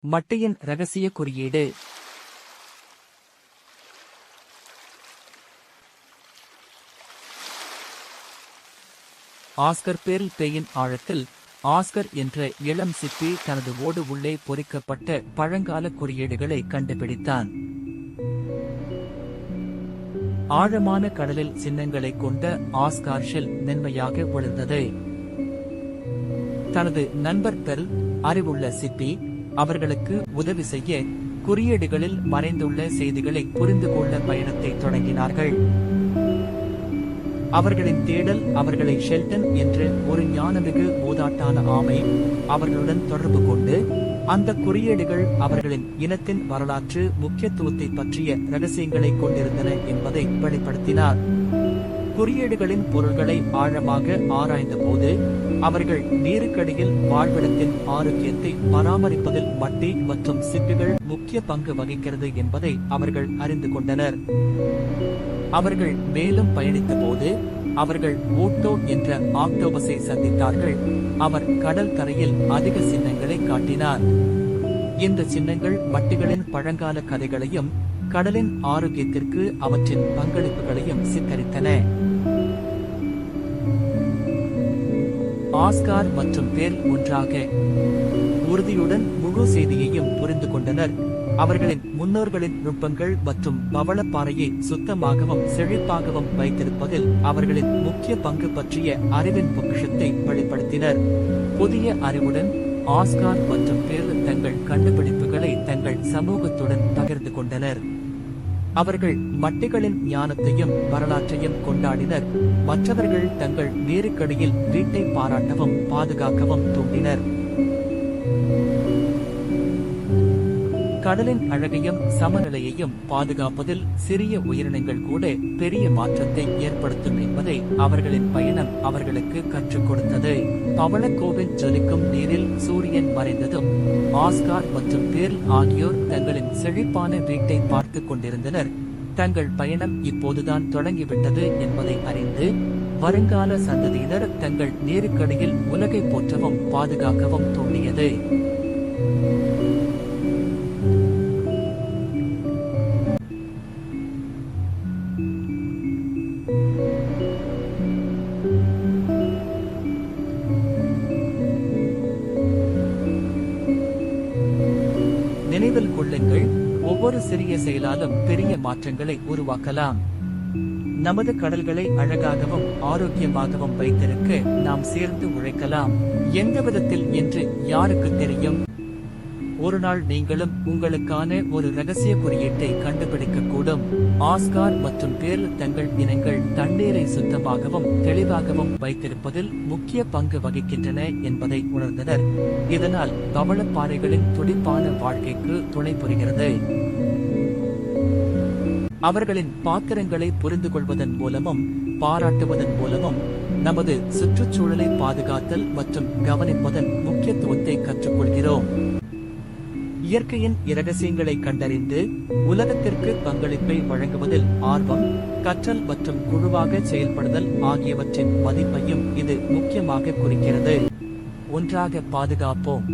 மட்டையின் ரகசிய குறியீடு. Oscar pearl பேயின் ஆழத்தில் ஆஸ்கர் என்ற இளம் சிப்பி தனது ஓடு உள்ளே பொறிக்கப்பட்ட பழங்கால குறியீடுகளை கண்டுபிடித்தான். ஆழமான கடலில் சின்னங்களைக் கொண்ட ஆஸ்கார் ஷெல் மென்மையாக விழுந்தது. தனது நண்பர் பெர்ல், அறிவுள்ள சிப்பி, அவர்களுக்கு உதவி செய்ய குறியீடுகளில் மறைந்துள்ள செய்திகளை புரிந்து கொள்ள பயணத்தை தொடங்கினார்கள். அவர்களின் தேடல் அவர்களை ஷெல்டன் என்ற ஒரு ஞானமிகு மூதாட்டான ஆமை அவர்களுடன் தொடர்பு கொண்டு அந்த குறியீடுகள் அவர்களின் இனத்தின் வரலாற்று முக்கியத்துவத்தை பற்றிய ரகசியங்களை கொண்டிருந்தன என்பதை வெளிப்படுத்தினார். குறியீடுகளின் பொருள்களை ஆழமாக ஆராய்ந்த போது அவர்கள் நீருக்கடியில் வாழ்விடத்தின் ஆரோக்கியத்தை பராமரிப்பதில் மட்டி மற்றும் சிப்பிகள் முக்கிய பங்கு வகிக்கிறது என்பதை அவர்கள் அறிந்து கொண்டனர். அவர்கள் மேலும் பயணித்த போது அவர்கள் ஓட்டோ என்ற ஆக்டோபஸை சந்தித்தார்கள். அவர் கடல் கரையில் அதிக சின்னங்களை காட்டினார். இந்த சின்னங்கள் மட்டிகளின் பழங்கால கதைகளையும் கடலின் ஆரோக்கியத்திற்கு அவற்றின் பங்களிப்புகளையும் சித்தரித்தன. ஆஸ்கார் மற்றும் பேர்ல் ஒன்றாக உறுதியுடன் முழு செய்தியையும் புரிந்து கொண்டனர். அவர்களின் முன்னோர்களின் நுட்பங்கள் மற்றும் பவளப்பாறையை சுத்தமாகவும் செழிப்பாகவும் வைத்திருப்பதில் அவர்களின் முக்கிய பங்கு பற்றிய அறிவின் பொக்கிஷத்தை வெளிப்படுத்தினர். புதிய அறிவுடன் ஆஸ்கார் மற்றும் பேர்ல் தங்கள் கண்டுபிடிப்புகளை தங்கள் சமூகத்துடன் பகிர்ந்து கொண்டனர். அவர்கள் மட்டிகளின் ஞானத்தையும் வரலாற்றையும் கொண்டாடினர். மற்றவர்கள் தங்கள் நீருக்கடியில் வீட்டை பாராட்டவும் பாதுகாக்கவும் தூண்டினர். கடலின் அழகையும் சமநிலையையும் பாதுகாப்பதில் சிறிய உயிரினங்கள் கூட பெரிய மாற்றத்தை ஏற்படுத்தும் என்பதை அவர்களின் பயணம் அவர்களுக்கு கற்றுக் கொடுத்தது. பவளக்கோவின் ஜொலிக்கும் நீரில் சூரியன் மறைந்ததும் ஆஸ்கார் மற்றும் பேர்ல் ஆகியோர் தங்களின் செழிப்பான வீட்டை பார்த்துக் கொண்டிருந்தனர். தங்கள் பயணம் இப்போதுதான் தொடங்கிவிட்டது என்பதை அறிந்து வருங்கால சந்ததியினர் தங்கள் நீருக்கடியில் உலகை போற்றவும் பாதுகாக்கவும் தூண்டியது. நினைவில் கொள்ளுங்கள், ஒவ்வொரு சிறிய செயலாலும் பெரிய மாற்றங்களை உருவாக்கலாம். நமது கடல்களை அழகாகவும் ஆரோக்கியமாகவும் வைத்திருக்க நாம் சேர்ந்து உழைக்கலாம். எந்த விதத்தில் என்று யாருக்கு தெரியும்? ஒரு நாள் நீங்களும் உங்களுக்கான ஒரு ரகசிய குறியீட்டை கண்டுபிடிக்கக்கூடும். ஆஸ்கார் மற்றும் பேர்ல் தங்கள் இனங்கள் தண்ணீரை சுத்தமாகவும் தெளிவாகவும் வைத்திருப்பதில் முக்கிய பங்கு வகிக்கின்றன என்பதை உணர்ந்தனர். இதனால் பவளப்பாறைகளின் துடிப்பான வாழ்க்கைக்கு துணை புரிகிறது. அவர்களின் பாத்திரங்களை புரிந்து கொள்வதன் மூலமும் பாராட்டுவதன் மூலமும் நமது சுற்றுச்சூழலை பாதுகாத்தல் மற்றும் கவனிப்பதன் முக்கியத்துவத்தை கற்றுக்கொள்கிறோம். இயற்கையின் இரகசியங்களை கண்டறிந்து உலகத்திற்கு பங்களிப்பை வழங்குவதில் ஆர்வம், கற்றல் மற்றும் குழுவாக செயல்படுதல் ஆகியவற்றின் மதிப்பையும் இது முக்கியமாக குறிக்கிறது. ஒன்றாக பாதுகாப்போம்.